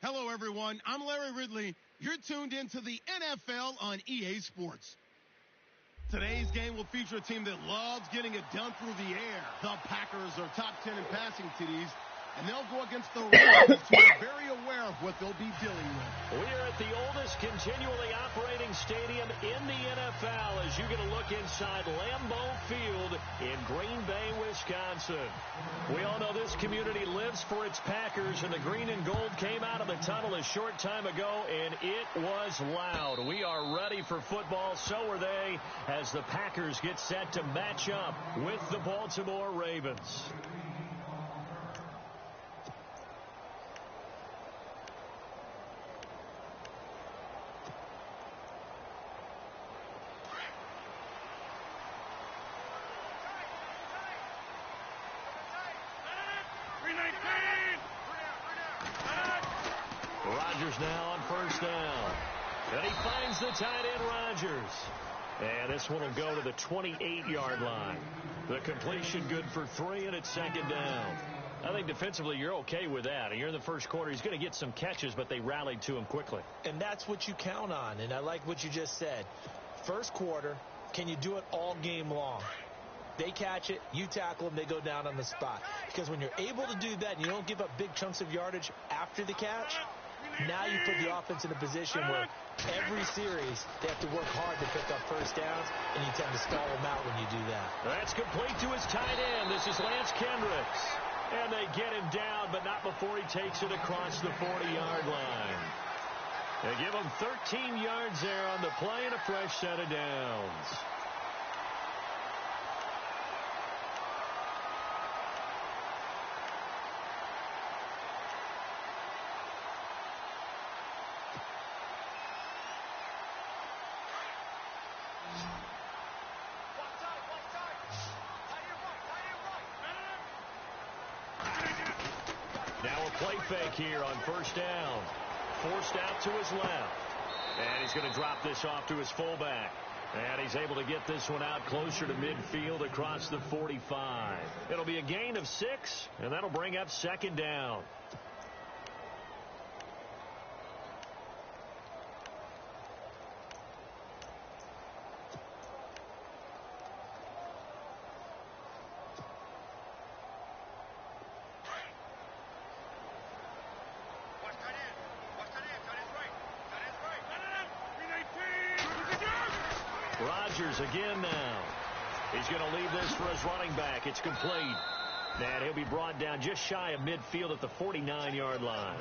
Hello, everyone. I'm Larry Ridley. You're tuned into the NFL on EA Sports. Today's game will feature a team that loves getting it done through the air. The Packers are top 10 in passing TDs, and they'll go against the Ravens, who are very aware of what they'll be dealing with. We are at the oldest continually operating stadium in the NFL as you get a look inside Lambeau Field in Green Bay, Wisconsin. We all know this community lives for its Packers, and the green and gold came out of the tunnel a short time ago, and it was loud. We are ready for football. So are they as the Packers get set to match up with the Baltimore Ravens. Rodgers now on first down. And he finds the tight end, Rodgers. And this one will go to the 28-yard line. The completion good for 3, and it's second down. I think defensively you're okay with that. And you're in the first quarter. He's going to get some catches, but they rallied to him quickly. And that's what you count on. And I like what you just said. First quarter, can you do it all game long? They catch it, you tackle them, they go down on the spot. Because when you're able to do that and you don't give up big chunks of yardage after the catch, now you put the offense in a position where every series they have to work hard to pick up first downs, and you tend to stall them out when you do that. That's complete to his tight end. This is Lance Kendricks. And they get him down, but not before he takes it across the 40-yard line. They give him 13 yards there on the play and a fresh set of downs. Now a play fake here on first down. Forced out to his left. And he's going to drop this off to his fullback. And he's able to get this one out closer to midfield across the 45. It'll be a gain of 6, and that'll bring up second down. Rodgers again now. He's going to leave this for his running back. It's complete. And he'll be brought down just shy of midfield at the 49-yard line.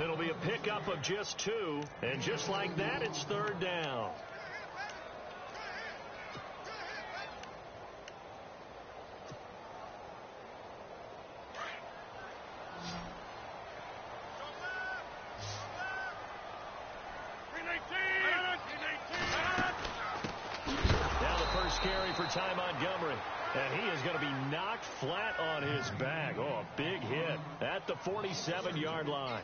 It'll be a pickup of just 2. And just like that, it's third down. Carry for Ty Montgomery, and he is going to be knocked flat on his back. Oh, a big hit at the 47-yard line.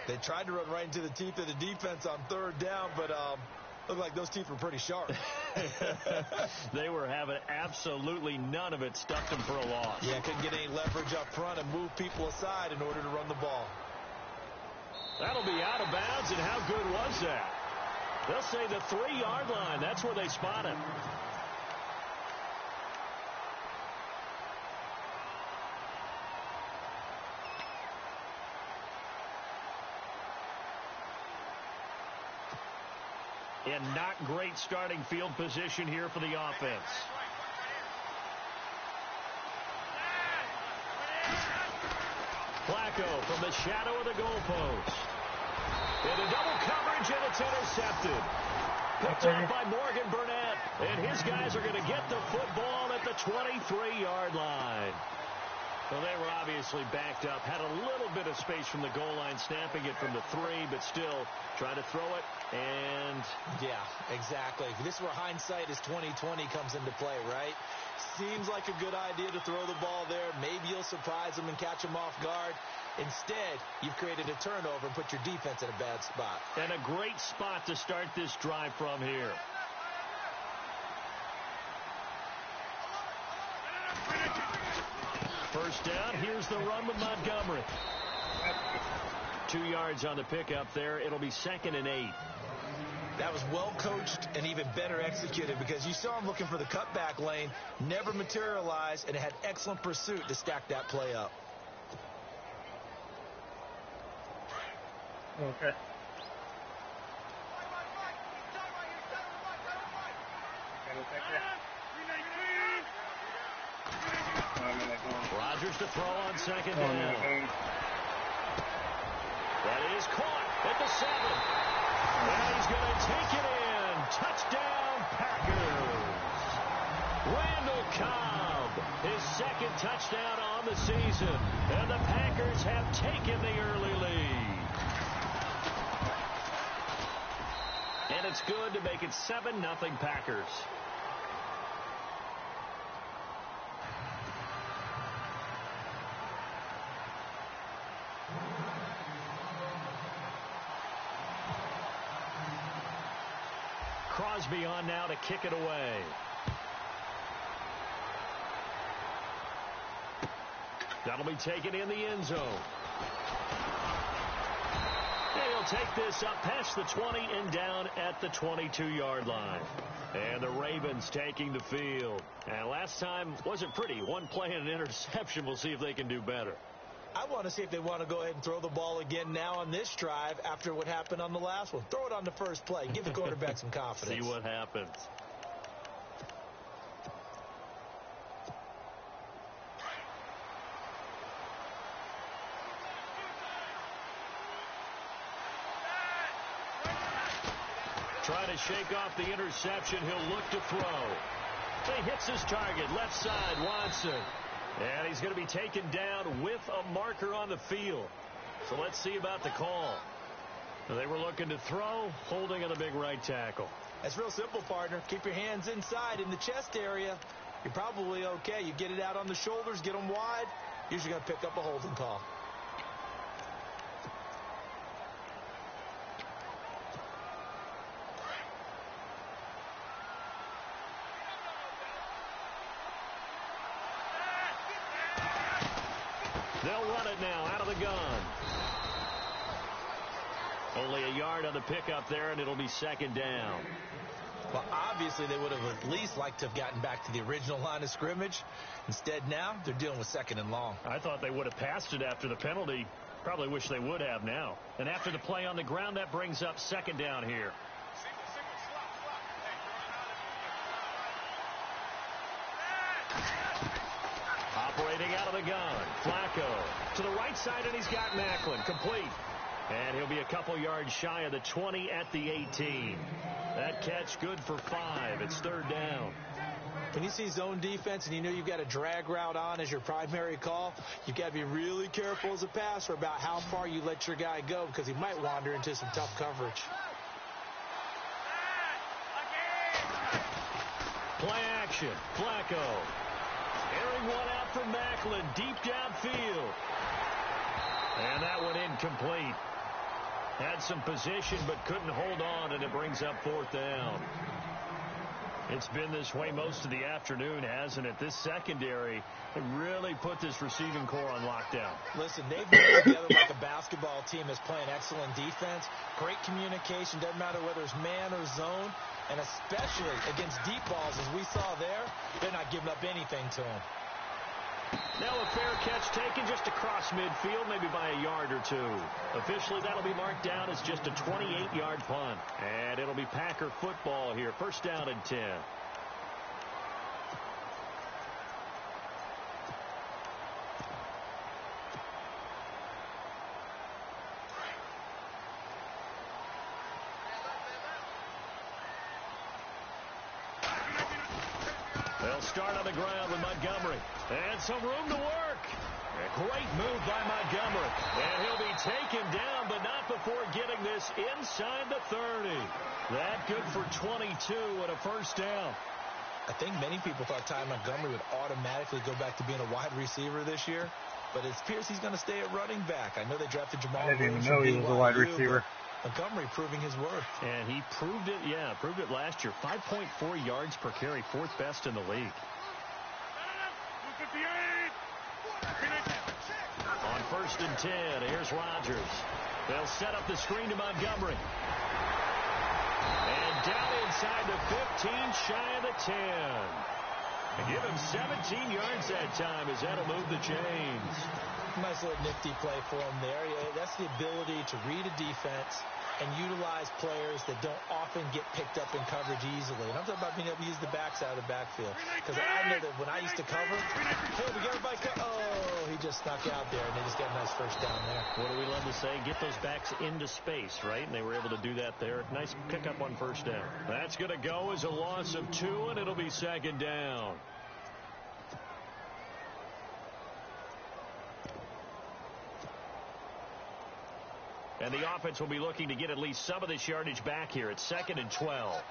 They tried to run right into the teeth of the defense on third down, but looked like those teeth were pretty sharp. They were having absolutely none of it. Stuffed them for a loss. Yeah, couldn't get any leverage up front and move people aside in order to run the ball. That'll be out of bounds, and how good was that? They'll say the 3-yard line. That's where they spot him. In not great starting field position here for the offense. Flacco from the shadow of the goalpost. Into double coverage, and it's intercepted. Picked up by Morgan Burnett. And his guys are going to get the football at the 23-yard line. Well, they were obviously backed up. Had a little bit of space from the goal line, snapping it from the 3, but still trying to throw it. And yeah, exactly. This is where hindsight is 20/20 comes into play, right? Seems like a good idea to throw the ball there. Maybe you'll surprise them and catch them off guard. Instead, you've created a turnover and put your defense in a bad spot. And a great spot to start this drive from here. First down, here's the run with Montgomery. 2 yards on the pickup there. It'll be 2nd and 8. That was well coached and even better executed because you saw him looking for the cutback lane, never materialized, and had excellent pursuit to stack that play up. Okay. Rodgers to throw on 2nd down. That is caught at the 7. And he's going to take it in. Touchdown, Packers. Randall Cobb, his 2nd touchdown on the season. And the Packers have taken the early lead. And it's good to make it 7-0 Packers. Crosby on now to kick it away. That'll be taken in the end zone. And he'll take this up past the 20 and down at the 22-yard line. And the Ravens taking the field. And last time wasn't pretty. One play and an interception. We'll see if they can do better. I want to see if they want to go ahead and throw the ball again now on this drive after what happened on the last one. Throw it on the first play. Give the quarterback some confidence. See what happens. Trying to shake off the interception. He'll look to throw. He hits his target. Left side, Watson. And he's going to be taken down with a marker on the field. So let's see about the call. They were looking to throw, holding on the big right tackle. That's real simple, partner. Keep your hands inside in the chest area. You're probably okay. You get it out on the shoulders, get them wide. Usually going to pick up a holding call. They'll run it now out of the gun. Only a yard on the pickup there, and it'll be 2nd down. Well, obviously, they would have at least liked to have gotten back to the original line of scrimmage. Instead, now they're dealing with 2nd and long. I thought they would have passed it after the penalty. Probably wish they would have now. And after the play on the ground, that brings up 2nd down here. Operating out of the gun, Flacco to the right side, and he's got Macklin complete. And he'll be a couple yards shy of the 20 at the 18. That catch good for 5. It's 3rd down. When you see zone defense and you know you've got a drag route on as your primary call, you've got to be really careful as a passer about how far you let your guy go because he might wander into some tough coverage. Play action, Flacco. Airing one out for Macklin, deep downfield. And that one incomplete. Had some position but couldn't hold on, and it brings up 4th down. It's been this way most of the afternoon, hasn't it? This secondary really put this receiving core on lockdown. Listen, they've worked together like a basketball team that's playing excellent defense. Great communication, doesn't matter whether it's man or zone. And especially against deep balls, as we saw there, they're not giving up anything to them. Now a fair catch taken just across midfield, maybe by a yard or two. Officially, that'll be marked down as just a 28-yard punt. And it'll be Packer football here. 1st down and 10. They'll start on the ground with Montgomery. And some room to work. A great move by Montgomery. And he'll be taken down, but not before getting this inside the 30. That good for 22 and a 1st down. I think many people thought Ty Montgomery would automatically go back to being a wide receiver this year. But it appears he's going to stay at running back. I know they drafted Jamal I didn't Williams even know he from was a wide BYU, receiver. Montgomery proving his worth. And he proved it, proved it last year. 5.4 yards per carry, 4th best in the league. On 1st and 10, here's Rodgers. They'll set up the screen to Montgomery. And down inside the 15, shy of the 10. Give him 17 yards that time as that'll move the chains. Nice little nifty play for him there. That's the ability to read a defense and utilize players that don't often get picked up in coverage easily. And I'm talking about being able to use the backside of the backfield. Because I know that when I used to cover, hey, we got everybody oh, he just snuck out there, and they just got a nice first down there. What do we love to say? Get those backs into space, right? And they were able to do that there. Nice pickup on first down. That's going to go as a loss of 2, and it'll be second down. And the offense will be looking to get at least some of this yardage back here. It's 2nd and 12.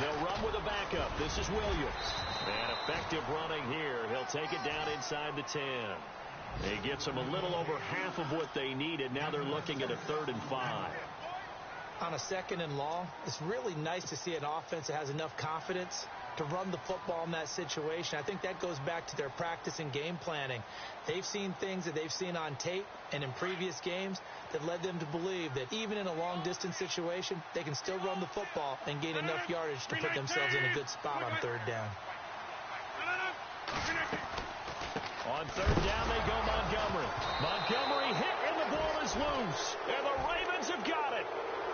They'll run with a backup. This is Williams. And effective running here. He'll take it down inside the 10. He gets them a little over half of what they needed. Now they're looking at a 3rd and 5. On a 2nd and long, it's really nice to see an offense that has enough confidence to run the football in that situation. I think that goes back to their practice and game planning. They've seen things that they've seen on tape and in previous games that led them to believe that even in a long-distance situation, they can still run the football and gain enough yardage to put themselves in a good spot on 3rd down. On 3rd down, they go Montgomery. Montgomery hit, and the ball is loose. And the Ravens have got it.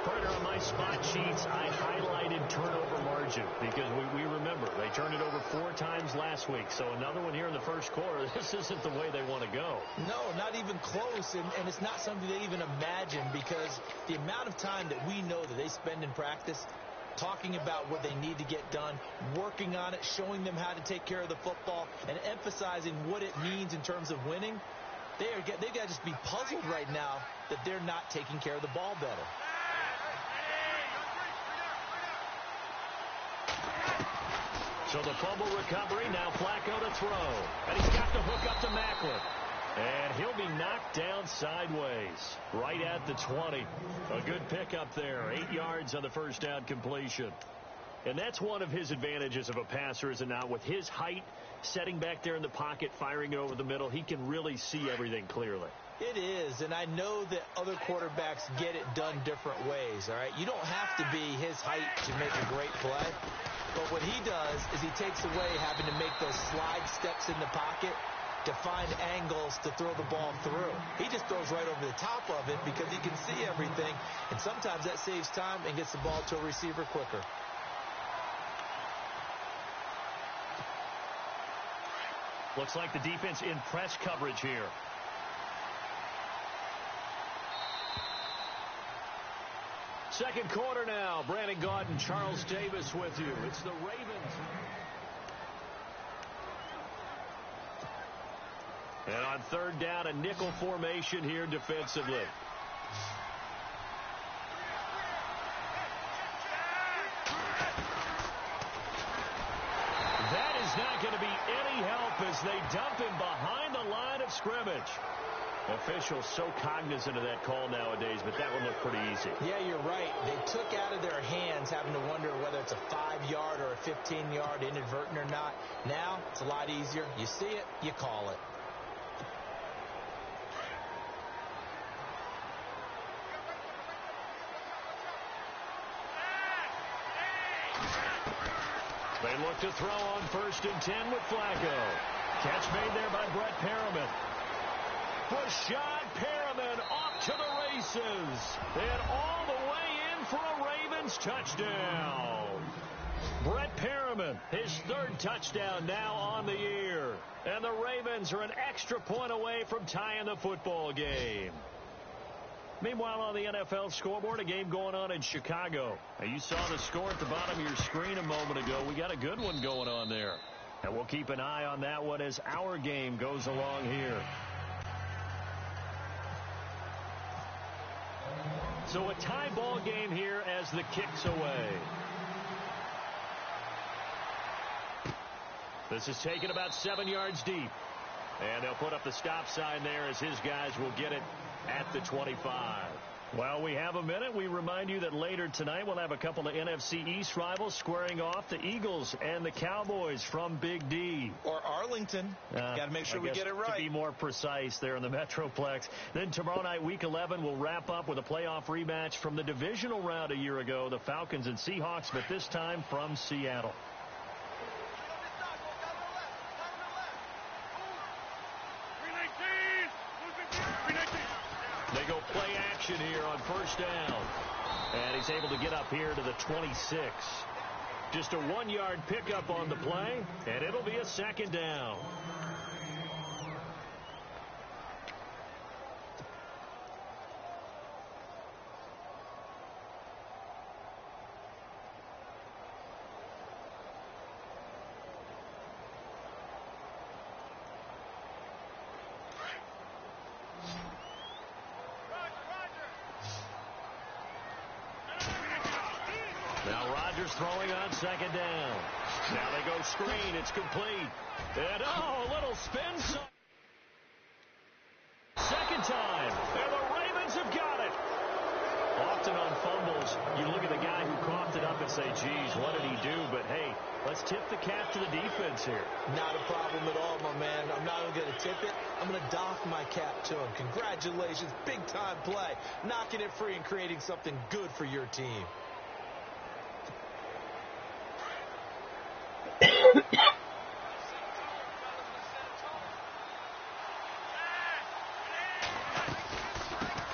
Partner, on my spot sheets, I highlighted turnover margin because we remember they turned it over 4 times last week. So another one here in the first quarter. This isn't the way they want to go. No, not even close. And it's not something they even imagine because the amount of time that we know that they spend in practice talking about what they need to get done, working on it, showing them how to take care of the football, and emphasizing what it means in terms of winning, they've got to just be puzzled right now that they're not taking care of the ball better. So the fumble recovery, now Flacco to throw. And he's got the hook up to Macklin. And he'll be knocked down sideways, right at the 20. A good pickup there, 8 yards on the first down completion. And that's one of his advantages of a passer, is it not? With his height, setting back there in the pocket, firing it over the middle, he can really see everything clearly. It is, and I know that other quarterbacks get it done different ways, all right? You don't have to be his height to make a great play. But what he does is he takes away having to make those slide steps in the pocket to find angles to throw the ball through. He just throws right over the top of it because he can see everything, and sometimes that saves time and gets the ball to a receiver quicker. Looks like the defense in press coverage here. Second quarter now. Brandon Gaudin, Charles Davis with you. It's the Ravens. And on 3rd down, a nickel formation here defensively. That is not going to be any help as they dump him behind the line of scrimmage. Officials so cognizant of that call nowadays, but that one looked pretty easy. Yeah, you're right. They took out of their hands having to wonder whether it's a 5-yard or a 15-yard inadvertent or not. Now, it's a lot easier. You see it, you call it. They look to throw on 1st and 10 with Flacco. Catch made there by Brett Perriman. Rashad Perriman off to the races. And all the way in for a Ravens touchdown. Brett Perriman, his 3rd touchdown now on the year. And the Ravens are an extra point away from tying the football game. Meanwhile, on the NFL scoreboard, a game going on in Chicago. Now, you saw the score at the bottom of your screen a moment ago. We got a good one going on there. And we'll keep an eye on that one as our game goes along here. So a tie ball game here as the kick's away. This is taken about 7 yards deep. And they'll put up the stop sign there as his guys will get it at the 25. Well, we have a minute. We remind you that later tonight we'll have a couple of NFC East rivals squaring off, the Eagles and the Cowboys from Big D. Or Arlington. Got to make sure we get it right. To be more precise there in the Metroplex. Then tomorrow night, Week 11, we'll wrap up with a playoff rematch from the divisional round a year ago, the Falcons and Seahawks, but this time from Seattle. They go play action here on first down. And he's able to get up here to the 26. Just a 1-yard pickup on the play, and it'll be a second down. Throwing on second down. Now they go screen. It's complete. And, a little spin. Second time. And the Ravens have got it. Often on fumbles, you look at the guy who coughed it up and say, geez, what did he do? But, hey, let's tip the cap to the defense here. Not a problem at all, my man. I'm not even going to tip it. I'm going to doff my cap to him. Congratulations. Big-time play. Knocking it free and creating something good for your team.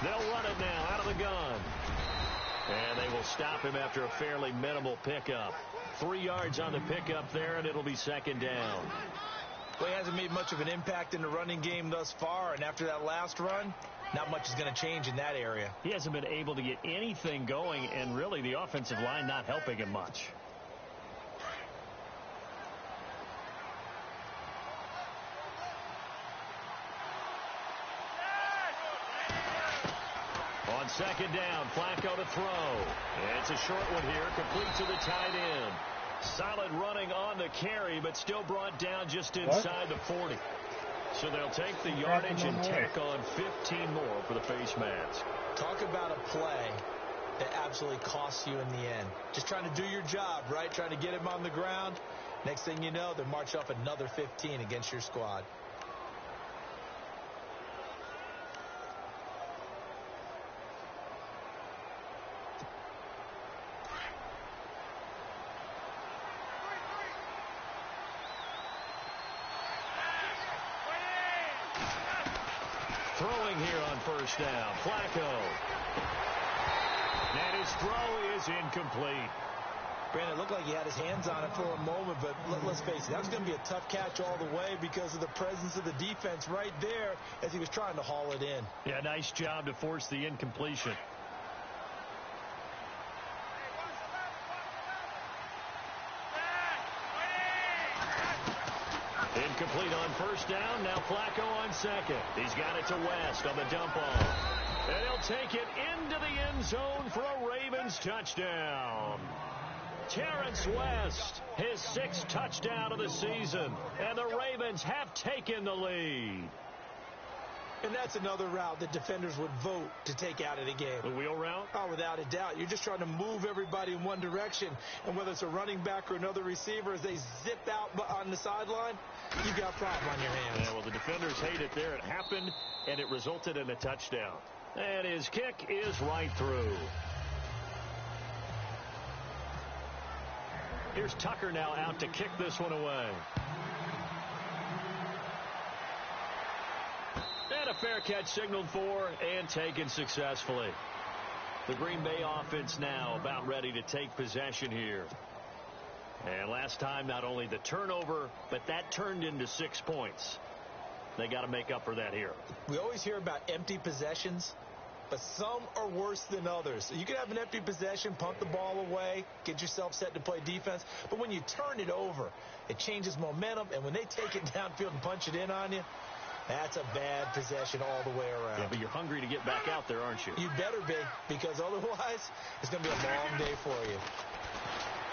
They'll run it now out of the gun. And they will stop him after a fairly minimal pickup. 3 yards on the pickup there, and it'll be second down. Well, he hasn't made much of an impact in the running game thus far, and after that last run, not much is going to change in that area. He hasn't been able to get anything going, and really the offensive line not helping him much. On second down, Flacco to throw. It's a short one here, complete to the tight end. Solid running on the carry, but still brought down just inside the 40. So they'll take the yardage and tack on 15 more for the face mask. Talk about a play that absolutely costs you in the end. Just trying to do your job, right? Trying to get him on the ground. Next thing you know, they march off another 15 against your squad. Throwing here on first down, Flacco. And his throw is incomplete. Brandon, it looked like he had his hands on it for a moment, but let's face it, that was going to be a tough catch all the way because of the presence of the defense right there as he was trying to haul it in. Yeah, nice job to force the incompletion. Incomplete on first down. Now Flacco on second. He's got it to West on the dump off. And he'll take it into the end zone for a Ravens touchdown. Terrence West, his 6th touchdown of the season. And the Ravens have taken the lead. And that's another route that defenders would vote to take out of the game. The wheel route? Oh, without a doubt. You're just trying to move everybody in one direction. And whether it's a running back or another receiver, as they zip out on the sideline, you've got a problem on your hands. Yeah, well, the defenders hate it there. It happened, and it resulted in a touchdown. And his kick is right through. Here's Tucker now out to kick this one away. And a fair catch signaled for and taken successfully. The Green Bay offense now about ready to take possession here. And last time, not only the turnover, but that turned into 6 points. They got to make up for that here. We always hear about empty possessions, but some are worse than others. So you can have an empty possession, punt the ball away, get yourself set to play defense. But when you turn it over, it changes momentum. And when they take it downfield and punch it in on you, that's a bad possession all the way around. Yeah, but you're hungry to get back out there, aren't you? You better be, because otherwise it's going to be a long day for you.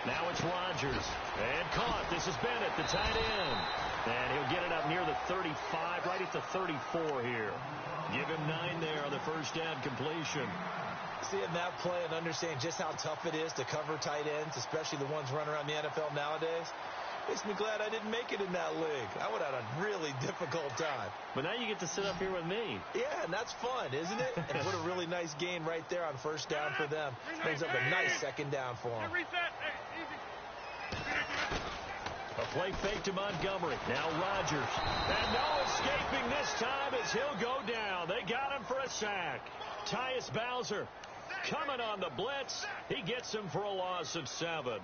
Now it's Rodgers. And caught. This is Bennett, the tight end. And he'll get it up near the 35, right at the 34 here. Give him 9 there on the first down completion. Seeing that play and understanding just how tough it is to cover tight ends, especially the ones running around the NFL nowadays, makes me glad I didn't make it in that league. I would have had a really difficult time. But now you get to sit up here with me. Yeah, and that's fun, isn't it? And put a really nice gain right there on first down for them. Brings up a nice second down for them. A play fake to Montgomery. Now Rodgers. And no escaping this time as he'll go down. They got him for a sack. Tyus Bowser coming on the blitz. He gets him for a loss of 7.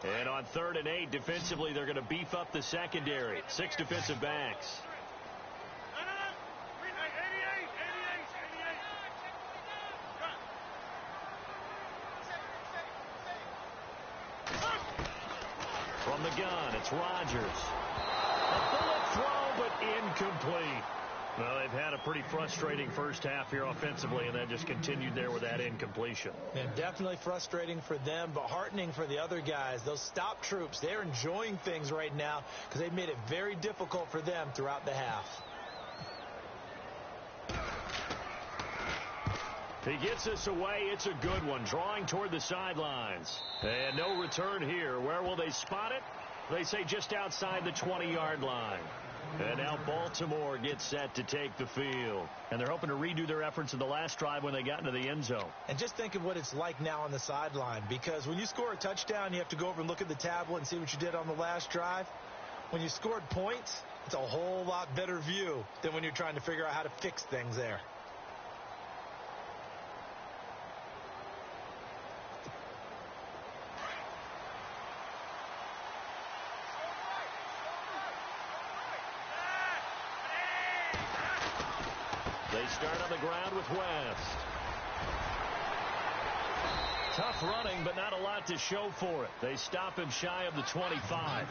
And on 3rd and 8, defensively, they're going to beef up the secondary. 6 defensive backs. From the gun, it's Rodgers. A bullet throw, but incomplete. Well, they've had a pretty frustrating first half here offensively, and that just continued there with that incompletion. And definitely frustrating for them, but heartening for the other guys. Those stop troops, they're enjoying things right now because they've made it very difficult for them throughout the half. He gets this away. It's a good one, drawing toward the sidelines. And no return here. Where will they spot it? They say just outside the 20-yard line. And now Baltimore gets set to take the field. And they're hoping to redo their efforts in the last drive when they got into the end zone. And just think of what it's like now on the sideline. Because when you score a touchdown, you have to go over and look at the tablet and see what you did on the last drive. When you scored points, it's a whole lot better view than when you're trying to figure out how to fix things there. They start on the ground with West. Tough running, but not a lot to show for it. They stop him shy of the 25.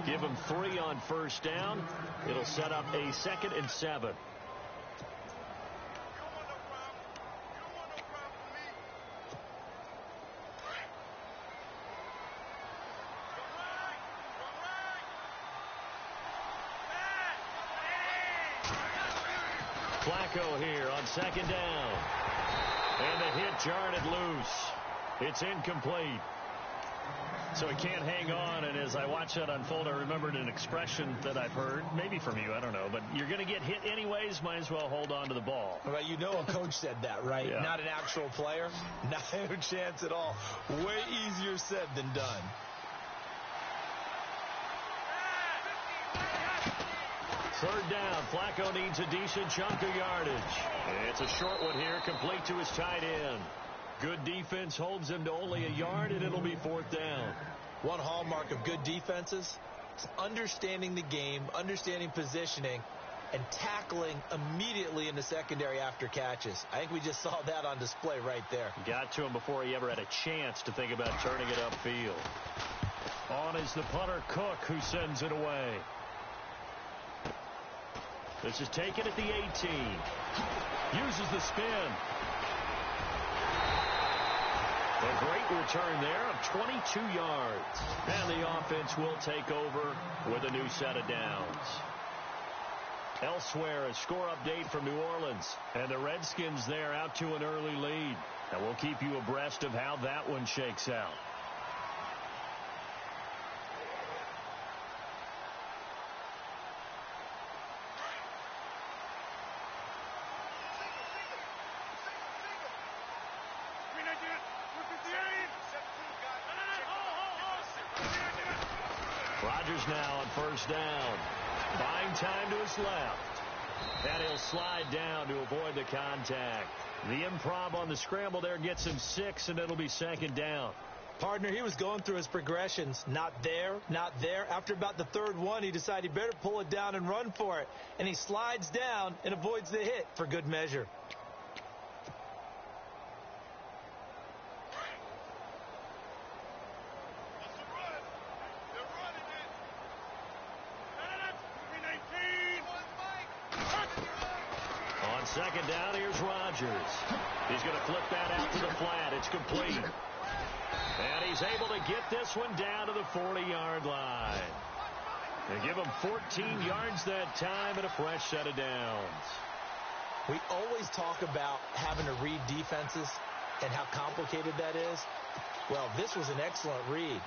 Give him 3 on first down. It'll set up a 2nd and 7. Flacco here on 2nd down. And the hit jarred it loose. It's incomplete. So he can't hang on, and as I watch that unfold, I remembered an expression that I've heard, maybe from you, I don't know, but you're going to get hit anyways, might as well hold on to the ball. Well, you know a coach said that, right? Yeah. Not an actual player. No chance at all. Way easier said than done. Third down. Flacco needs a decent chunk of yardage. It's a short one here, complete to his tight end. Good defense holds him to only a yard, and it'll be 4th down. One hallmark of good defenses is understanding the game, understanding positioning, and tackling immediately in the secondary after catches. I think we just saw that on display right there. Got to him before he ever had a chance to think about turning it upfield. On is the punter, Cook, who sends it away. This is taken at the 18. Uses the spin. A great return there of 22 yards. And the offense will take over with a new set of downs. Elsewhere, a score update from New Orleans. And the Redskins there out to an early lead. And we'll keep you abreast of how that one shakes out. Rodgers now on first down. Buying time to his left. And he'll slide down to avoid the contact. The improv on the scramble there gets him 6, and it'll be 2nd down. Partner, he was going through his progressions. Not there, not there. After about the 3rd one, he decided he better pull it down and run for it. And he slides down and avoids the hit for good measure. second down, here's Rodgers. He's going to flip that out to the flat. It's complete. And he's able to get this one down to the 40-yard line. They give him 14 yards that time and a fresh set of downs. We always talk about having to read defenses and how complicated that is. Well, this was an excellent read.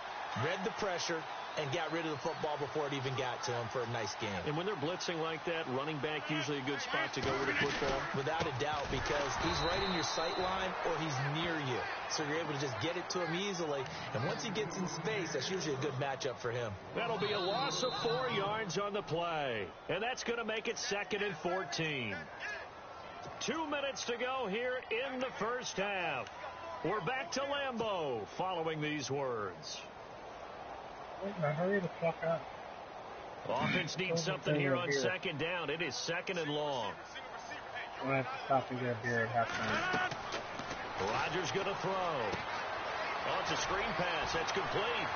Read the pressure and got rid of the football before it even got to him for a nice game. And when they're blitzing like that, running back usually a good spot to go with the football? Without a doubt, because he's right in your sight line or he's near you. So you're able to just get it to him easily. And once he gets in space, that's usually a good matchup for him. That'll be a loss of 4 yards on the play. And that's going to make it 2nd and 14. 2 minutes to go here in the first half. We're back to Lambeau following these words. Now hurry the fuck up. Offense needs something here on second down. It is 2nd and long. I'm going to have to stop and get a beer at halftime. Rodgers going to throw. Oh, it's a screen pass. That's complete.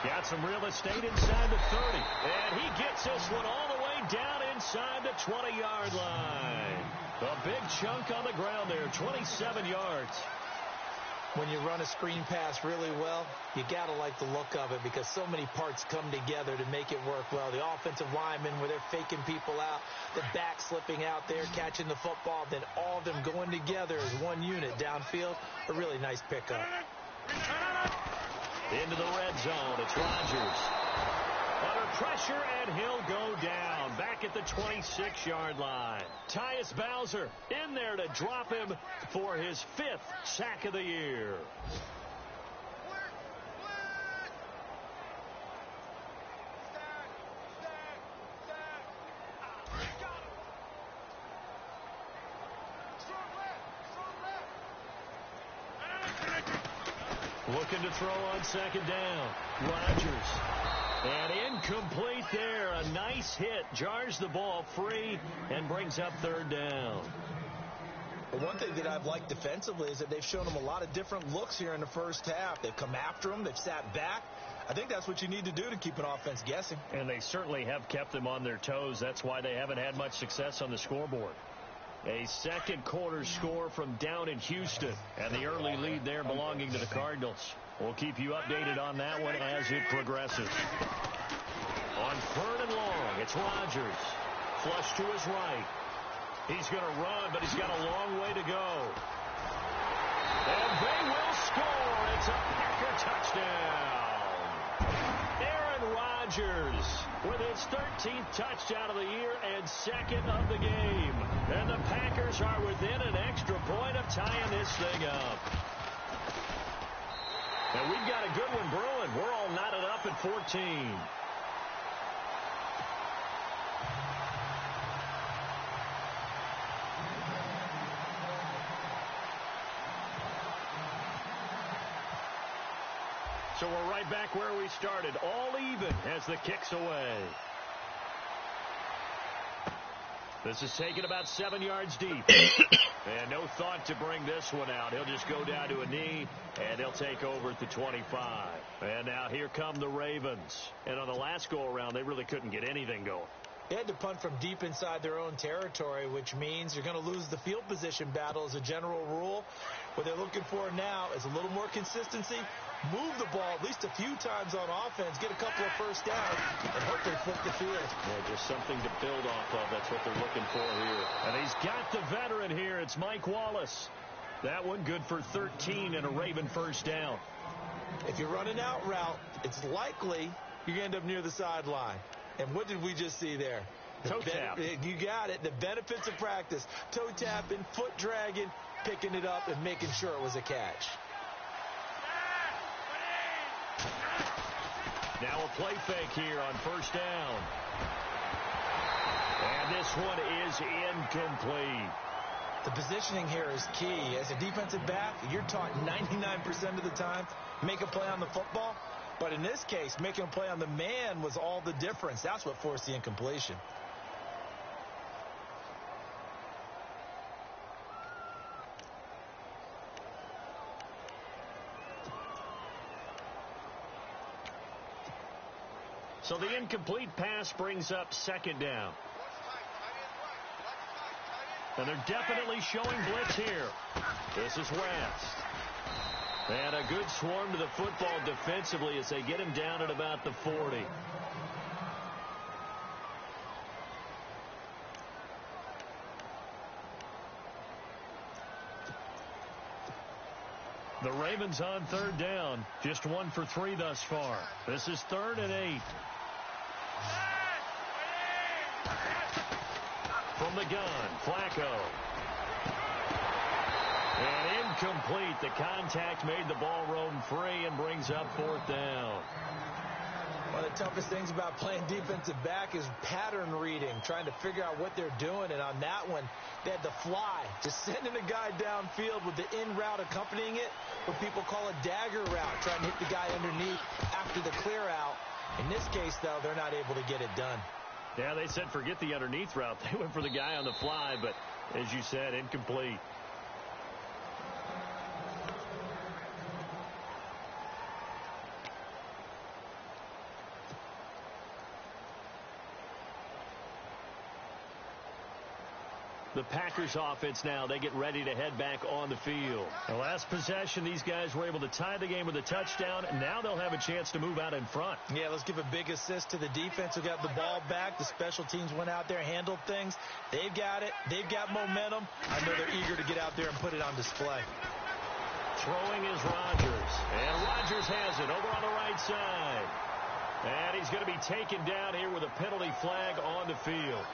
Got some real estate inside the 30. And he gets this one all the way down inside the 20-yard line. A big chunk on the ground there, 27 yards. When you run a screen pass really well, you got to like the look of it because so many parts come together to make it work well. The offensive linemen, where they're faking people out, the back slipping out there, catching the football, then all of them going together as one unit downfield. A really nice pickup. Into the red zone. It's Rodgers. Under pressure, and he'll go down. Back at the 26-yard line. Tyus Bowser in there to drop him for his 5th sack of the year. Looking to throw on second down. Rodgers. And incomplete there. A nice hit. Jars the ball free and brings up 3rd down. Well, one thing that I've liked defensively is that they've shown him a lot of different looks here in the first half. They've come after him. They've sat back. I think that's what you need to do to keep an offense guessing. And they certainly have kept them on their toes. That's why they haven't had much success on the scoreboard. A second quarter score from down in Houston. And the early lead there belonging to the Cardinals. We'll keep you updated on that one as it progresses. On 3rd and long, it's Rodgers. Flush to his right. He's going to run, but he's got a long way to go. And they will score. It's a Packer touchdown. Aaron Rodgers with his 13th touchdown of the year and 2nd of the game. And the Packers are within an extra point of tying this thing up. And we've got a good one brewing. We're all knotted up at 14. So we're right back where we started. All even as the kick's away. This is taken about 7 yards deep. And no thought to bring this one out. He'll just go down to a knee, and they'll take over at the 25. And now here come the Ravens. And on the last go-around, they really couldn't get anything going. They had to punt from deep inside their own territory, which means you're going to lose the field position battle as a general rule. What they're looking for now is a little more consistency, move the ball at least a few times on offense, get a couple of first downs, and hopefully flip the field. Yeah, just something to build off of. That's what they're looking for here. And he's got the veteran here. It's Mike Wallace. That one good for 13 and a Raven first down. If you're running out route, it's likely you're going to end up near the sideline. And what did we just see there? Toe tap. You got it. The benefits of practice. Toe tapping, foot dragging, picking it up, and making sure it was a catch. Now a play fake here on first down. And this one is incomplete. The positioning here is key. As a defensive back, you're taught 99% of the time, make a play on the football. But in this case, making a play on the man was all the difference. That's what forced the incompletion. So the incomplete pass brings up second down. And they're definitely showing blitz here. This is West. And a good swarm to the football defensively as they get him down at about the 40. The Ravens on third down. Just 1 for 3 thus far. This is 3rd and 8. From the gun, Flacco. And incomplete. The contact made the ball roam free and brings up 4th down. One of the toughest things about playing defensive back is pattern reading, trying to figure out what they're doing. And on that one, they had the fly, just sending a guy downfield with the in route accompanying it, what people call a dagger route, trying to hit the guy underneath after the clear out. In this case, though, they're not able to get it done. Yeah, they said forget the underneath route. They went for the guy on the fly, but as you said, incomplete. The Packers offense now, they get ready to head back on the field. The last possession, these guys were able to tie the game with a touchdown, and now they'll have a chance to move out in front. Yeah, let's give a big assist to the defense who got the ball back. The special teams went out there, handled things. They've got it. They've got momentum. I know they're eager to get out there and put it on display. Throwing is Rodgers, and Rodgers has it over on the right side. And he's going to be taken down here with a penalty flag on the field.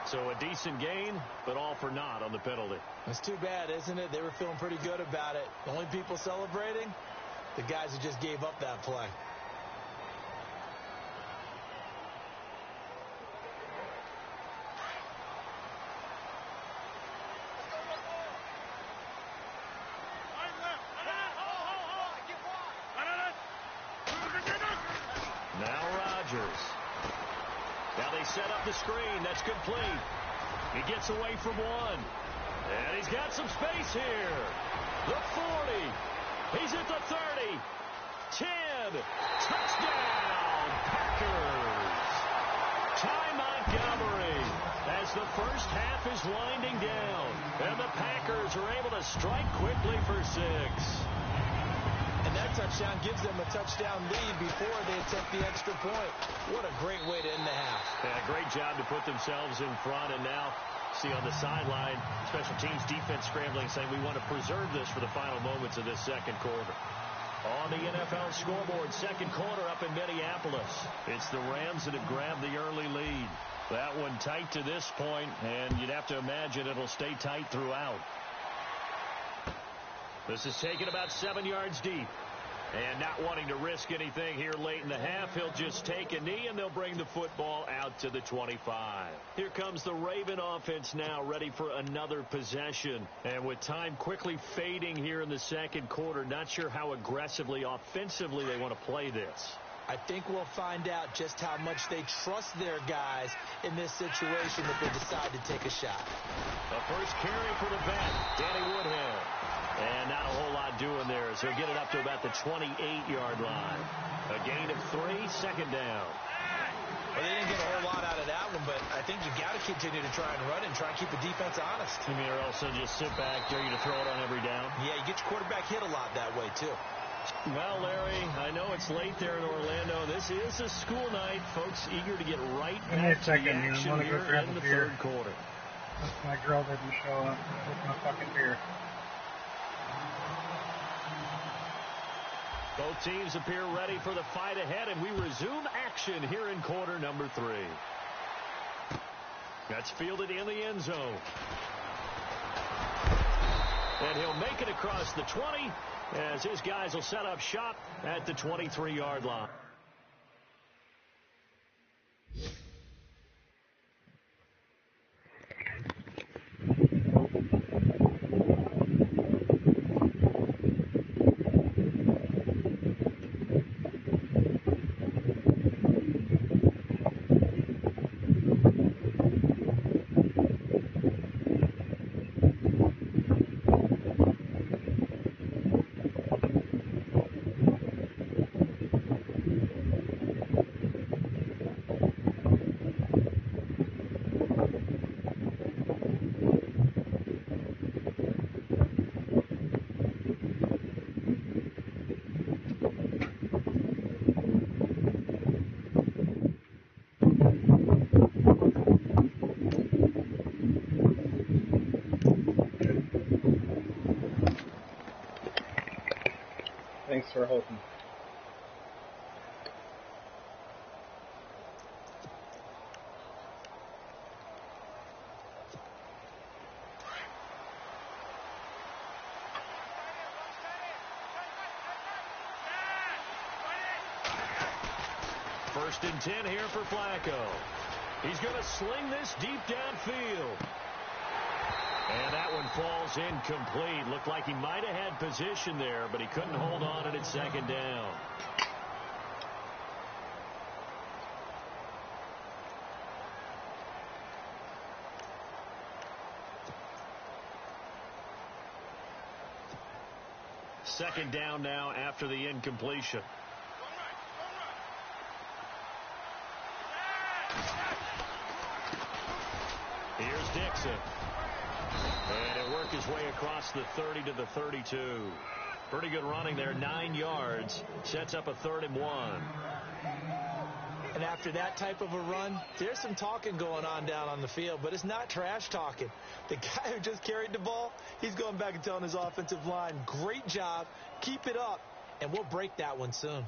So a decent gain, but all for naught on the penalty. It's too bad, isn't it? They were feeling pretty good about it. The only people celebrating, the guys who just gave up that play. Now Rodgers. Now they set up the screen. That's complete. He gets away from one. And he's got some space here. The 40. He's at the 30. 10. Touchdown, Packers. Ty Montgomery as the first half is winding down. And the Packers are able to strike quickly for 6. And that touchdown gives them a touchdown lead before they attempt the extra point. What a great way to end the half. Yeah, great job to put themselves in front. And now, see on the sideline, special teams defense scrambling, saying we want to preserve this for the final moments of this second quarter. On the NFL scoreboard, second quarter up in Minneapolis. It's the Rams that have grabbed the early lead. That one tight to this point, and you'd have to imagine it'll stay tight throughout. This is taken about 7 yards deep. And not wanting to risk anything here late in the half, he'll just take a knee, and they'll bring the football out to the 25. Here comes the Raven offense now, ready for another possession. And with time quickly fading here in the second quarter, not sure how aggressively, offensively they want to play this. I think we'll find out just how much they trust their guys in this situation if they decide to take a shot. The first carry for the vet, Danny Woodhead. And not a whole lot doing there as he'll get it up to about the 28-yard line. A gain of 3, second down. Well, they didn't get a whole lot out of that one, but I think you got to continue to try and run and try and keep the defense honest. You mean, or else they'll just sit back, dare you to throw it on every down? Yeah, you get your quarterback hit a lot that way, too. Well, Larry, I know it's late there in Orlando. This is a school night. Folks eager to get right back to the action here in the third quarter. My girl didn't show up with my fucking beer. Both teams appear ready for the fight ahead, and we resume action here in quarter number 3. That's fielded in the end zone. And he'll make it across the 20 as his guys will set up shop at the 23-yard line. Thanks for holding. First and 10 here for Flacco. He's going to sling this deep downfield. And that one falls incomplete. Looked like he might have had position there, but he couldn't hold on at second down. Second down now after the incompletion. Here's Dixon. And he'll work his way across the 30 to the 32. Pretty good running there, 9 yards. Sets up a 3rd and 1. And after that type of a run, there's some talking going on down on the field, but it's not trash talking. The guy who just carried the ball, he's going back and telling his offensive line, great job, keep it up, and we'll break that one soon.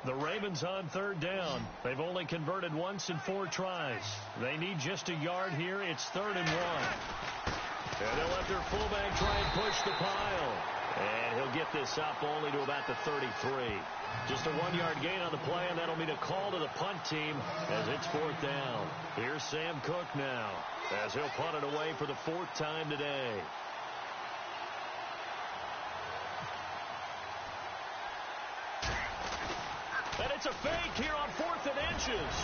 The Ravens on 3rd down. They've only converted once in 4 tries. They need just a yard here. It's 3rd and 1. And they'll let their fullback try and push the pile. And he'll get this up only to about the 33. Just a 1-yard gain on the play, and that'll mean a call to the punt team as it's 4th down. Here's Sam Cook now as he'll punt it away for the 4th time today. And it's a fake here on 4th and inches.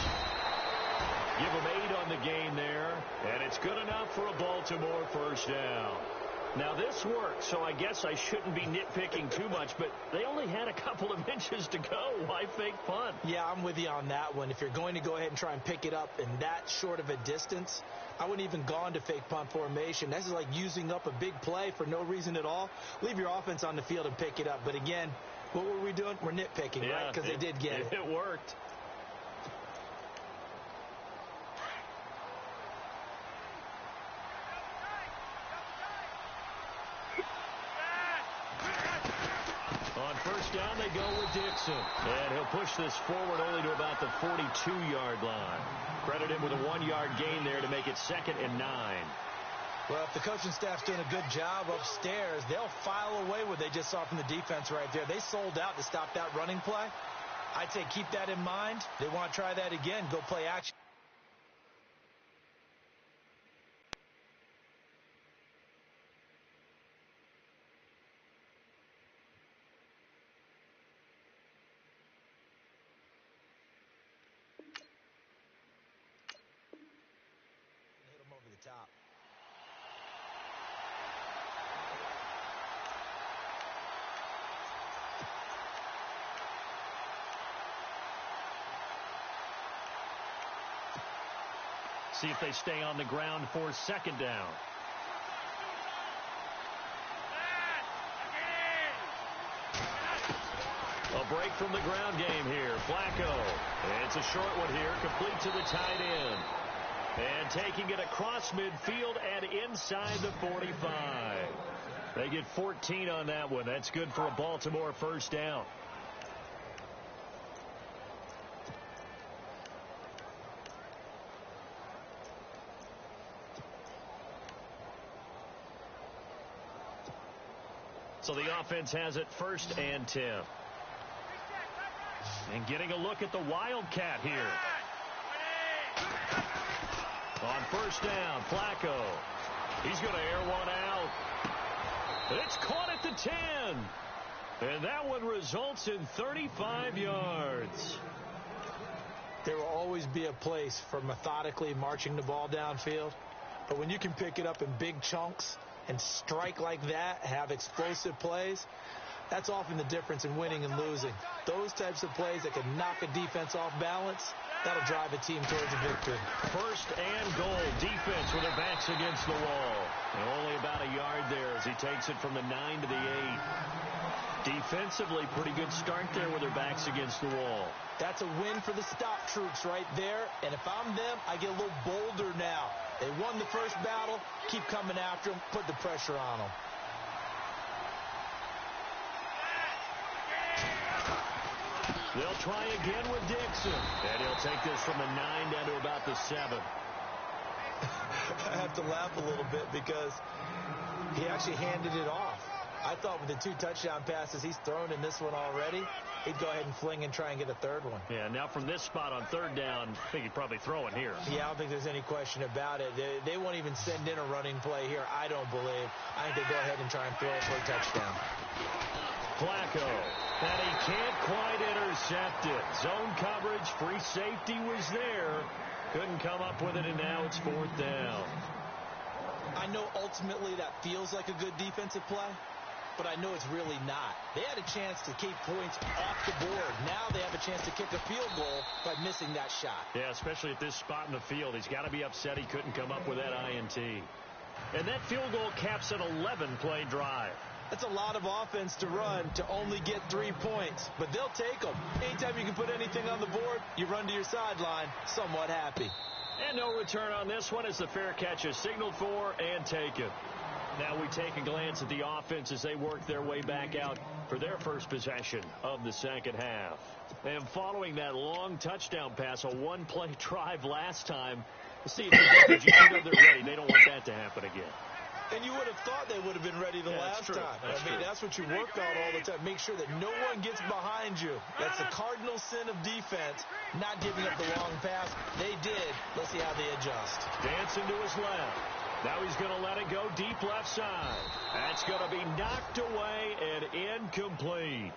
Give him 8 on the gain there, and it's good enough for a Baltimore 1st down. Now, this worked, so I guess I shouldn't be nitpicking too much, but they only had a couple of inches to go. Why fake punt? Yeah, I'm with you on that one. If you're going to go ahead and try and pick it up in that short of a distance, I wouldn't even gone to fake punt formation. This is like using up a big play for no reason at all. Leave your offense on the field and pick it up. But again, what were we doing? We're nitpicking, right? Because they did get it. It worked. On 1st down, they go with Dixon. And he'll push this forward only to about the 42-yard line. Credit him with a 1-yard gain there to make it 2nd and 9. Well, if the coaching staff's doing a good job upstairs, they'll file away what they just saw from the defense right there. They sold out to stop that running play. I'd say keep that in mind. They want to try that again. Go play action. Hit them over the top. See if they stay on the ground for 2nd down. A break from the ground game here. Flacco. It's a short one here, complete to the tight end. And taking it across midfield and inside the 45. They get 14 on that one. That's good for a Baltimore 1st down. So the offense has it 1st and 10. And getting a look at the Wildcat here. On 1st down, Flacco. He's going to air one out. It's caught at the 10. And that one results in 35 yards. There will always be a place for methodically marching the ball downfield. But when you can pick it up in big chunks and strike like that, have explosive plays, that's often the difference in winning and losing. Those types of plays that can knock a defense off balance, that'll drive a team towards a victory. 1st and goal. Defense with their backs against the wall. And only about a yard there as he takes it from the 9 to the 8. Defensively, pretty good start there with their backs against the wall. That's a win for the stop troops right there. And if I'm them, I get a little bolder now. They won the first battle. Keep coming after them. Put the pressure on them. They'll try again with Dixon. And he'll take this from the 9 down to about the 7. I have to laugh a little bit because he actually handed it off. I thought with the 2 touchdown passes he's thrown in this one already, he'd go ahead and fling and try and get a third one. Yeah, now from this spot on 3rd down, I think he'd probably throw it here. Yeah, I don't think there's any question about it. They won't even send in a running play here, I don't believe. I think they go ahead and try and throw it for a touchdown. Flacco, and he can't quite intercept it. Zone coverage, free safety was there. Couldn't come up with it, and now it's 4th down. I know ultimately that feels like a good defensive play, but I know it's really not. They had a chance to keep points off the board. Now they have a chance to kick a field goal by missing that shot. Yeah, especially at this spot in the field. He's got to be upset he couldn't come up with that INT. And that field goal caps an 11-play drive. That's a lot of offense to run to only get 3 points, but they'll take them. Anytime you can put anything on the board, you run to your sideline somewhat happy. And no return on this one as the fair catch is signaled for and taken. Now we take a glance at the offense as they work their way back out for their first possession of the second half. And following that long touchdown pass, a 1-play drive last time, see, you know they're ready. They don't want that to happen again. And you would have thought they would have been ready the last time. That's what you work on all the time. Make sure that no one gets behind you. That's the cardinal sin of defense, not giving up the long pass. They did. Let's see how they adjust. Dancing to his left. Now he's going to let it go deep left side. That's going to be knocked away and incomplete.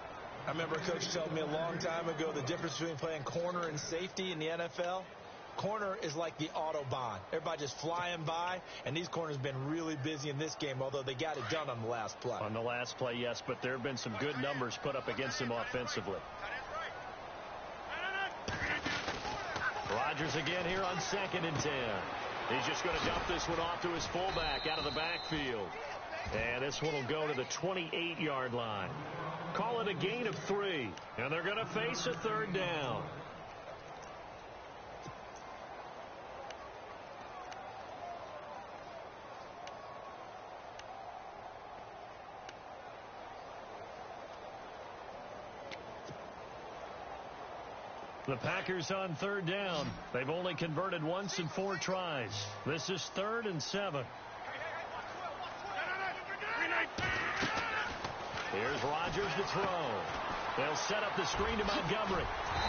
I remember a coach telling me a long time ago the difference between playing corner and safety in the NFL. Corner is like the Autobahn. Everybody just flying by, and these corners have been really busy in this game, although they got it done on the last play. On the last play, yes, but there have been some good numbers put up against him offensively. Rodgers again here on 2nd and 10. He's just going to dump this one off to his fullback out of the backfield. And this one will go to the 28-yard line. Call it a gain of 3, and they're going to face a 3rd down. The Packers on 3rd down. They've only converted once in 4 tries. This is 3rd and 7. Here's Rodgers to throw. They'll set up the screen to Montgomery.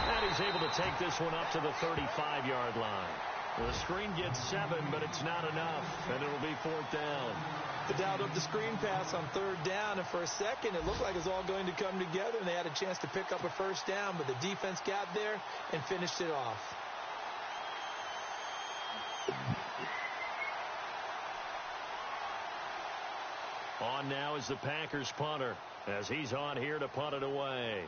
And he's able to take this one up to the 35-yard line. The screen gets 7, but it's not enough. And it will be 4th down. The dialed up the screen pass on 3rd down, and for a second it looked like it was all going to come together, and they had a chance to pick up a 1st down, but the defense got there and finished it off. On now is the Packers punter, as he's on here to punt it away.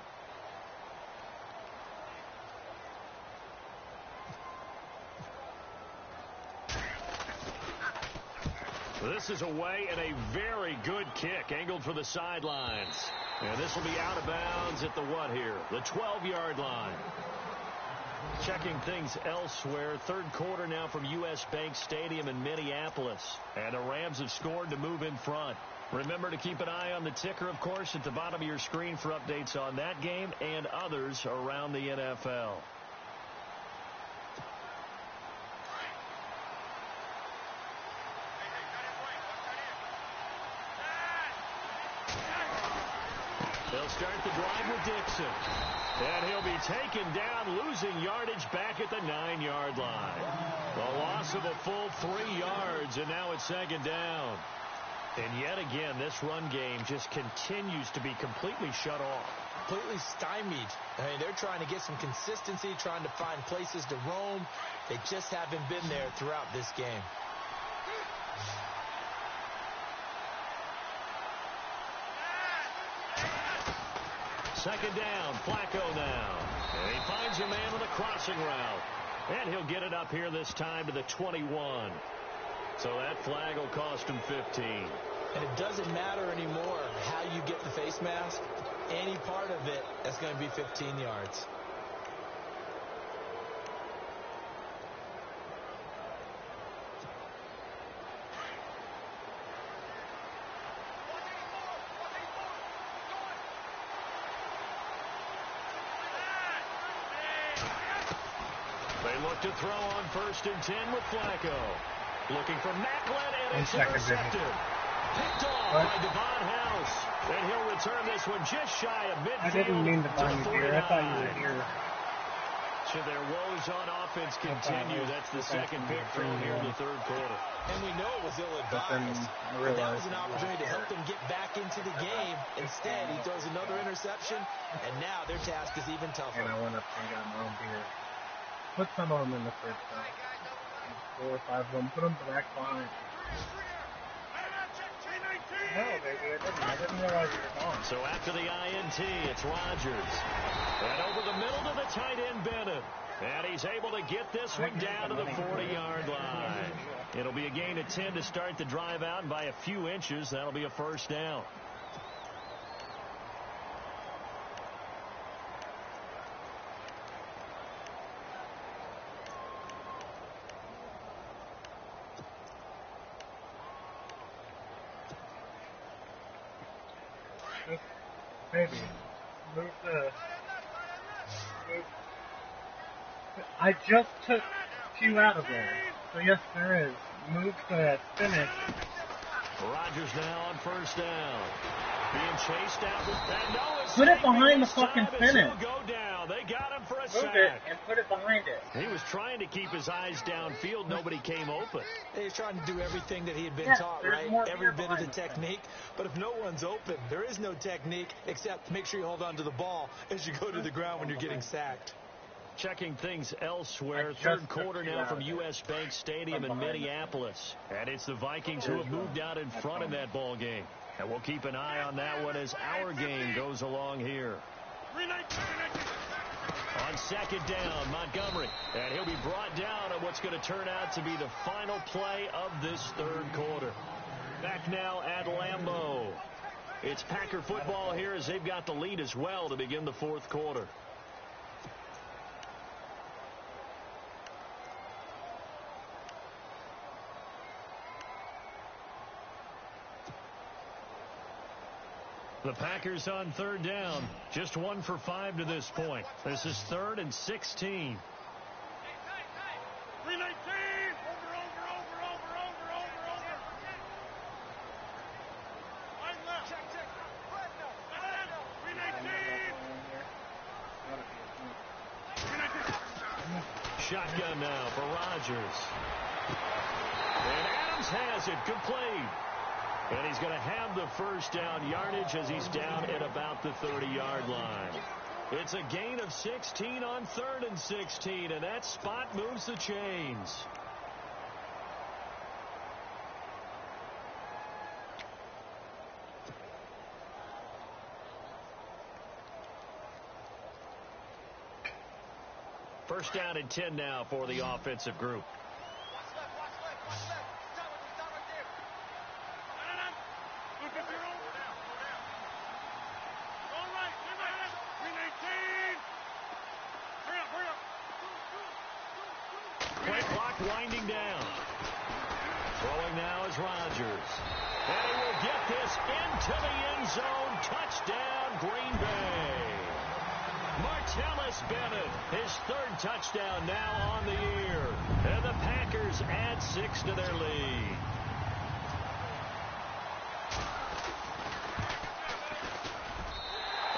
This is away and a very good kick angled for the sidelines. And this will be out of bounds at the what here? The 12-yard line. Checking things elsewhere. 3rd quarter now from U.S. Bank Stadium in Minneapolis. And the Rams have scored to move in front. Remember to keep an eye on the ticker, of course, at the bottom of your screen for updates on that game and others around the NFL. They'll start the drive with Dixon. And he'll be taken down, losing yardage back at the 9-yard line. The loss of a full 3 yards, and now it's 2nd down. And yet again, this run game just continues to be completely shut off. Completely stymied. I mean, they're trying to get some consistency, trying to find places to roam. They just haven't been there throughout this game. Second down, Flacco now. And he finds a man with a crossing route. And he'll get it up here this time to the 21. So that flag will cost him 15. And it doesn't matter anymore how you get the face mask. Any part of it, that's going to be 15 yards. They look to throw on 1st and 10 with Flacco. Looking for Macklin, and it's intercepted. Picked off by Devon House. And he'll return this one just shy of midfield. I didn't mean to buy you here. I thought you were here. So their woes on offense continue. That's the second pick thrown here in the 3rd quarter. And we know it was ill-advised. But that was an opportunity to help them get back into the game. Instead, he throws another interception, and now their task is even tougher. And I went up and got my own beer. Put some of them in the fridge, though. 4 or 5 of them. Put them back behind. No, baby, I didn't realize you were gone. So after the INT, it's Rodgers. And over the middle to the tight end, Bennett. And he's able to get this one down to the 40-yard line. It'll be a gain of 10 to start the drive out, and by a few inches, that'll be a 1st down. Maybe. I just took Q out of there. So yes, there is. Move the finish. Rodgers now on 1st down. Being chased out with put it behind the fucking finish. Go down. They got him for a sack. Move it and put it behind it. He was trying to keep his eyes downfield. Nobody came open. He was trying to do everything that he had been taught, right? Every bit of the technique. But if no one's open, there is no technique except make sure you hold on to the ball as you go to the ground when you're getting sacked. Checking things elsewhere. 3rd quarter now from U.S. Bank Stadium in Minneapolis. And it's the Vikings who have moved out in front in that ball game. And we'll keep an eye on that one as our game goes along here. On 2nd down, Montgomery. And he'll be brought down on what's going to turn out to be the final play of this 3rd quarter. Back now at Lambeau. It's Packer football here as they've got the lead as well to begin the 4th quarter. The Packers on 3rd down. Just 1 for 5 to this point. This is 3rd and 16. Shotgun now for Rodgers. And Adams has it complete. And he's going to have the 1st down yardage as he's down at about the 30-yard line. It's a gain of 16 on 3rd and 16, and that spot moves the chains. First down and 10 now for the offensive group. Play clock winding down. Throwing now is Rodgers. And he will get this into the end zone. Touchdown, Green Bay. Martellus Bennett, his 3rd touchdown now on the year. And the Packers add 6 to their lead.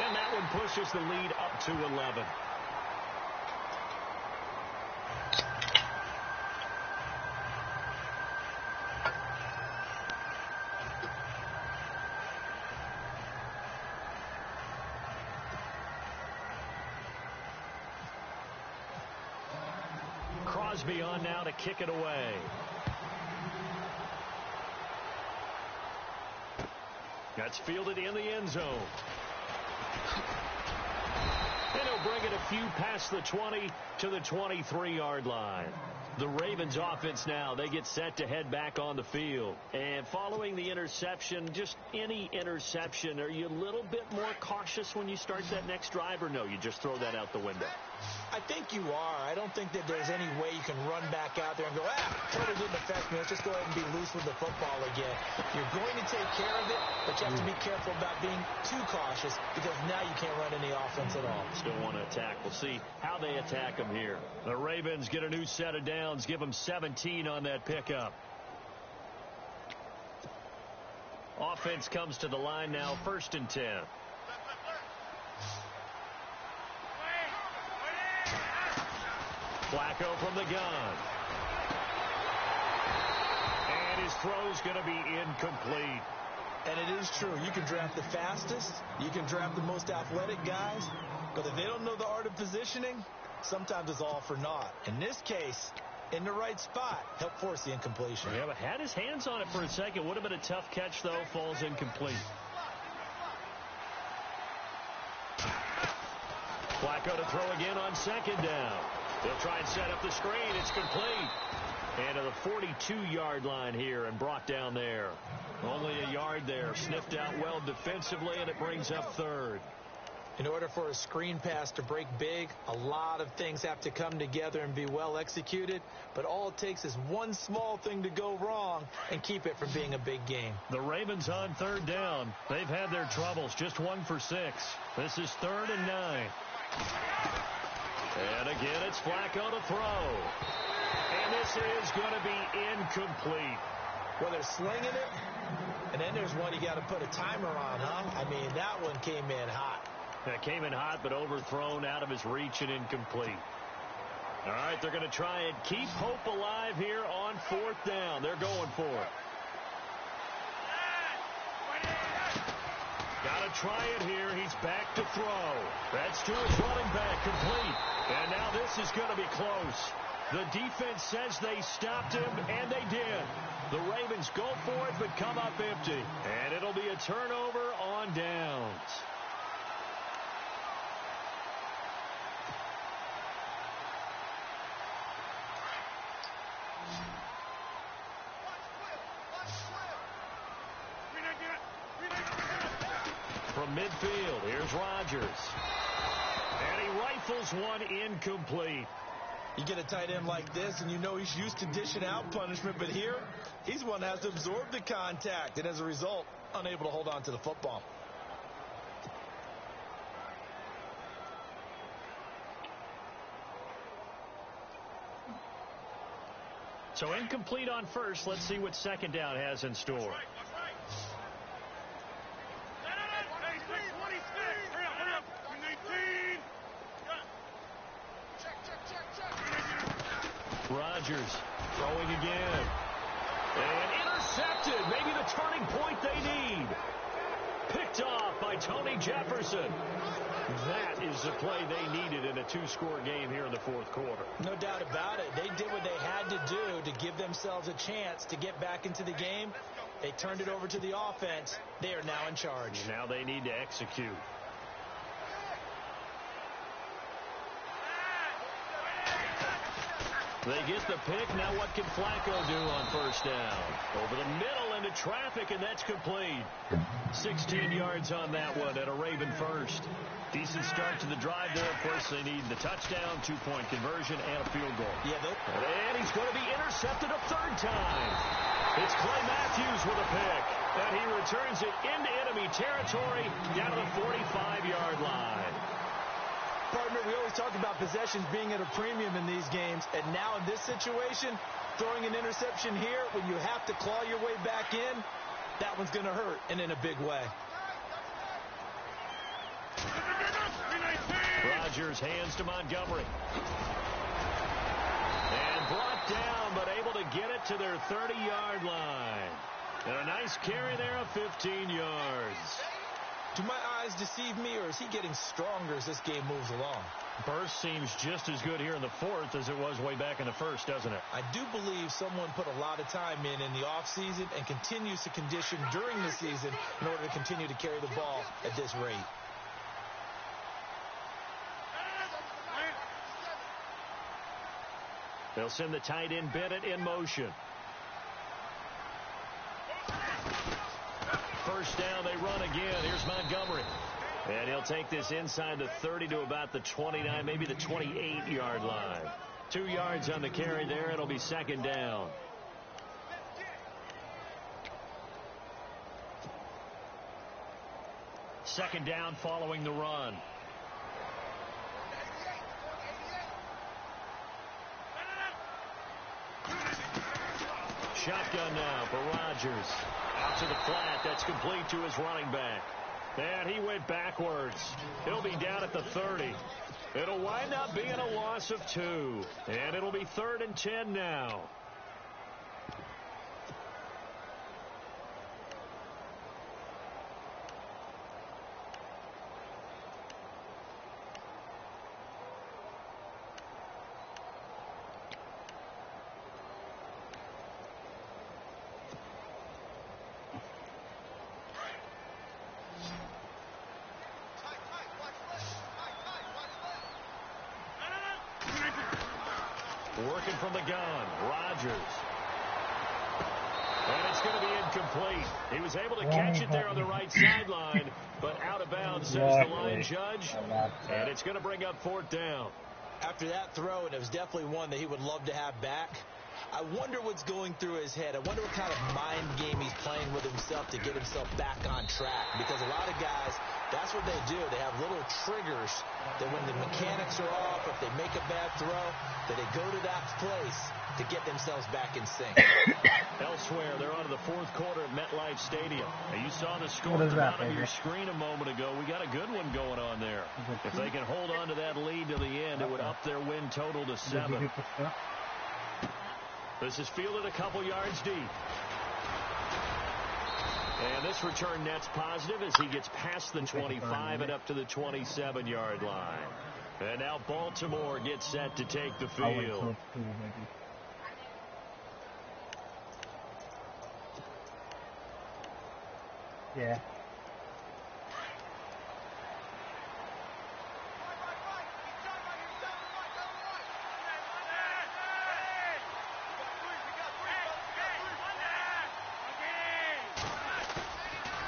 And that one pushes the lead up to 11. Crosby on now to kick it away. That's fielded in the end zone. And he'll bring it a few past the 20 to the 23-yard line. The Ravens offense now, they get set to head back on the field. And following the interception, just any interception, are you a little bit more cautious when you start that next drive, or no, you just throw that out the window? I think you are. I don't think that there's any way you can run back out there and go, totally didn't affect me. Let's just go ahead and be loose with the football again. You're going to take care of it, but you have to be careful about being too cautious because now you can't run any offense at all. Still want to attack. We'll see how they attack them here. The Ravens get a new set of downs, give them 17 on that pickup. Offense comes to the line now, 1st and 10. Flacco from the gun. And his throw's going to be incomplete. And it is true. You can draft the fastest. You can draft the most athletic guys. But if they don't know the art of positioning, sometimes it's all for naught. In this case, in the right spot, help force the incompletion. Yeah, but had his hands on it for a second. Would have been a tough catch, though. Falls incomplete. Flacco to throw again on 2nd down. They'll try and set up the screen. It's complete. And to the 42-yard line here and brought down there. Only a yard there. Sniffed out well defensively, and it brings up 3rd. In order for a screen pass to break big, a lot of things have to come together and be well executed. But all it takes is one small thing to go wrong and keep it from being a big game. The Ravens on 3rd down. They've had their troubles. Just 1 for 6. This is 3rd and 9. And again, it's Flacco to throw. And this is going to be incomplete. Well, they're slinging it, and then there's one you got to put a timer on, huh? I mean, that one came in hot. That came in hot, but overthrown, out of his reach, and incomplete. All right, they're going to try and keep hope alive here on 4th down. They're going for it. Got to try it here. He's back to throw. That's to his running back, complete. And now this is going to be close. The defense says they stopped him, and they did. The Ravens go for it, but come up empty. And it'll be a turnover on downs. From midfield, here's Rodgers. And he rifles one incomplete. You get a tight end like this, and you know he's used to dishing out punishment, but here, he's one that has to absorb the contact, and as a result, unable to hold on to the football. So incomplete on 1st. Let's see what 2nd down has in store. Rodgers throwing again. And intercepted. Maybe the turning point they need. Picked off by Tony Jefferson. That is the play they needed in a 2-score game here in the 4th quarter. No doubt about it. They did what they had to do to give themselves a chance to get back into the game. They turned it over to the offense. They are now in charge. Now they need to execute. They get the pick. Now what can Flacco do on 1st down? Over the middle into traffic, and that's complete. 16 yards on that one at a Raven first. Decent start to the drive there. Of course, they need the touchdown, 2-point conversion, and a field goal. Yeah, and he's going to be intercepted a 3rd time. It's Clay Matthews with a pick. And he returns it into enemy territory down to the 45-yard line. Partner, we always talk about possessions being at a premium in these games, and now in this situation, throwing an interception here when you have to claw your way back in, that one's going to hurt, and in a big way. Rodgers hands to Montgomery. And brought down, but able to get it to their 30-yard line. And a nice carry there of 15 yards. Do my eyes deceive me, or is he getting stronger as this game moves along? Burst seems just as good here in the 4th as it was way back in the 1st, doesn't it? I do believe someone put a lot of time in the offseason and continues to condition during the season in order to continue to carry the ball at this rate. They'll send the tight end Bennett in motion. First down, they run again. Here's Montgomery. And he'll take this inside the 30 to about the 29, maybe the 28-yard line. 2 yards on the carry there. It'll be second down. Second down following the run. Shotgun now for Rodgers. Out to the flat. That's complete to his running back. And he went backwards. He'll be down at the 30. It'll wind up being a loss of 2. And it'll be 3rd and 10 now. Working from the gun, Rodgers. And it's going to be incomplete. He was able to catch it there on the right sideline, but out of bounds, says the line judge. And it's going to bring up 4th down. After that throw, and it was definitely one that he would love to have back, I wonder what's going through his head. I wonder what kind of mind game he's playing with himself to get himself back on track. Because a lot of guys, that's what they do. They have little triggers that when the mechanics are off, or if they make a bad throw, that they go to that place to get themselves back in sync. Elsewhere, they're on to the 4th quarter at MetLife Stadium. And you saw the score at the bottom of your screen a moment ago. We got a good one going on there. If they can hold on to that lead to the end, it would up their win total to 7. This is fielded a couple yards deep. And this return net's positive as he gets past the 25 and up to the 27-yard line. And now Baltimore gets set to take the field. Yeah.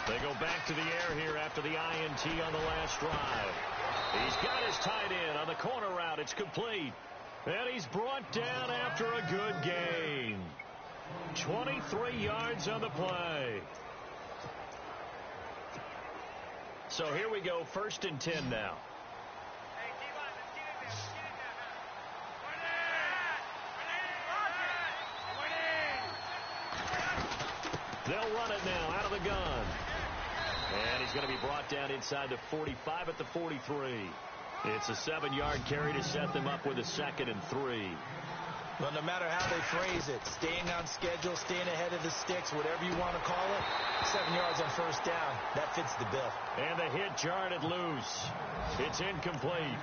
They go back to the air here after the INT on the last drive. He's got his tight end on the corner route. It's complete. And he's brought down after a good gain. 23 yards on the play. So here we go, 1st and 10 now. They'll run it now out of the gun. And he's going to be brought down inside the 45 at the 43. It's a 7-yard carry to set them up with a 2nd and 3. Well, no matter how they phrase it, staying on schedule, staying ahead of the sticks, whatever you want to call it, 7 yards on 1st down, that fits the bill. And the hit jarred it loose. It's incomplete.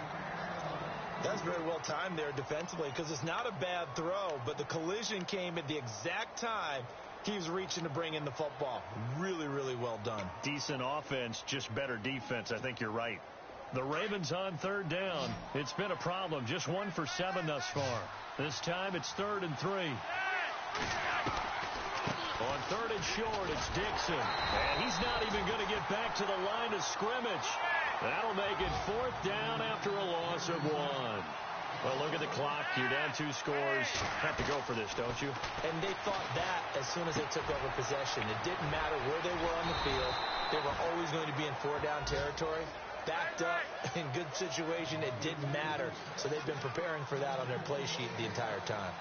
That's very well timed there defensively because it's not a bad throw, but the collision came at the exact time he was reaching to bring in the football. Really, really well done. Decent offense, just better defense. I think you're right. The Ravens on 3rd down. It's been a problem. Just 1 for 7 thus far. This time it's 3rd and 3. On 3rd and short, it's Dixon. And he's not even going to get back to the line of scrimmage. That'll make it 4th down after a loss of 1. Well, look at the clock. You're down 2 scores. Have to go for this, don't you? And they thought that as soon as they took over possession. It didn't matter where they were on the field. They were always going to be in 4-down territory. Backed up, in good situation, it didn't matter. So they've been preparing for that on their play sheet the entire time.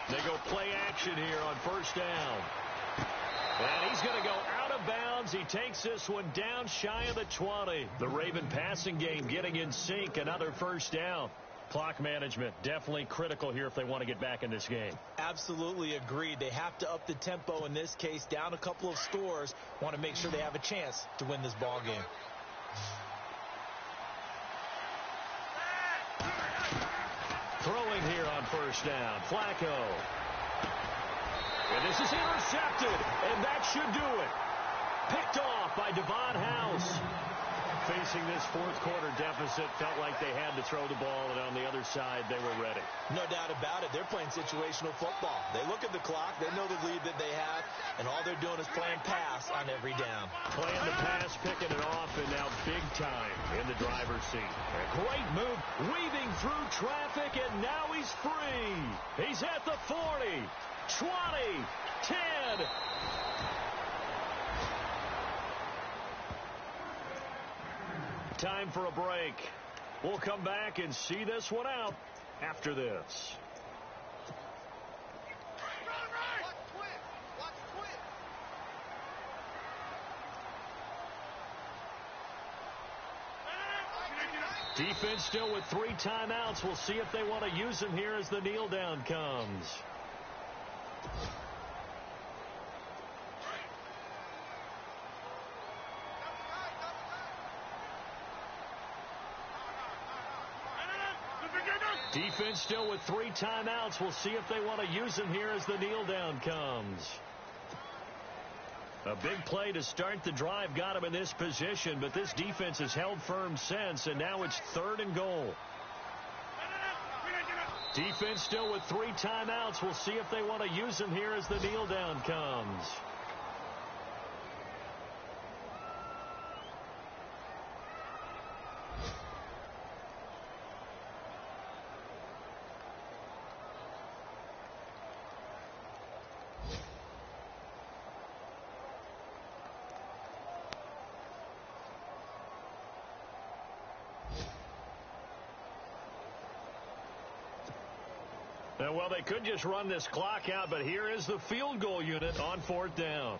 They go play action here on 1st down. And he's going to go out of bounds. He takes this one down shy of the 20. The Raven passing game getting in sync. Another 1st down. Clock management definitely critical here if they want to get back in this game. Absolutely agreed. They have to up the tempo in this case. Down a couple of scores. Want to make sure they have a chance to win this ball game. Throwing here on 1st down. Flacco. And this is intercepted. And that should do it. Picked off by Devon House. facing this fourth quarter deficit, felt like they had to throw the ball, and on the other side, they were ready. No doubt about it. They're playing situational football. They look at the clock. They know the lead that they have, and all they're doing is playing pass on every down. Playing the pass, picking it off, and now big time in the driver's seat. A great move, weaving through traffic, and now he's free. He's at the 40, 20, 10. Time for a break. We'll come back and see this one out after this. Defense still with 3 timeouts. We'll see if they want to use them here as the kneel down comes. Defense still with 3 timeouts. We'll see if they want to use them here as the kneel down comes. A big play to start the drive got him in this position, but this defense has held firm since, and now it's 3rd and goal. Defense still with 3 timeouts. We'll see if they want to use them here as the kneel down comes. Well, they could just run this clock out, but here is the field goal unit on 4th down.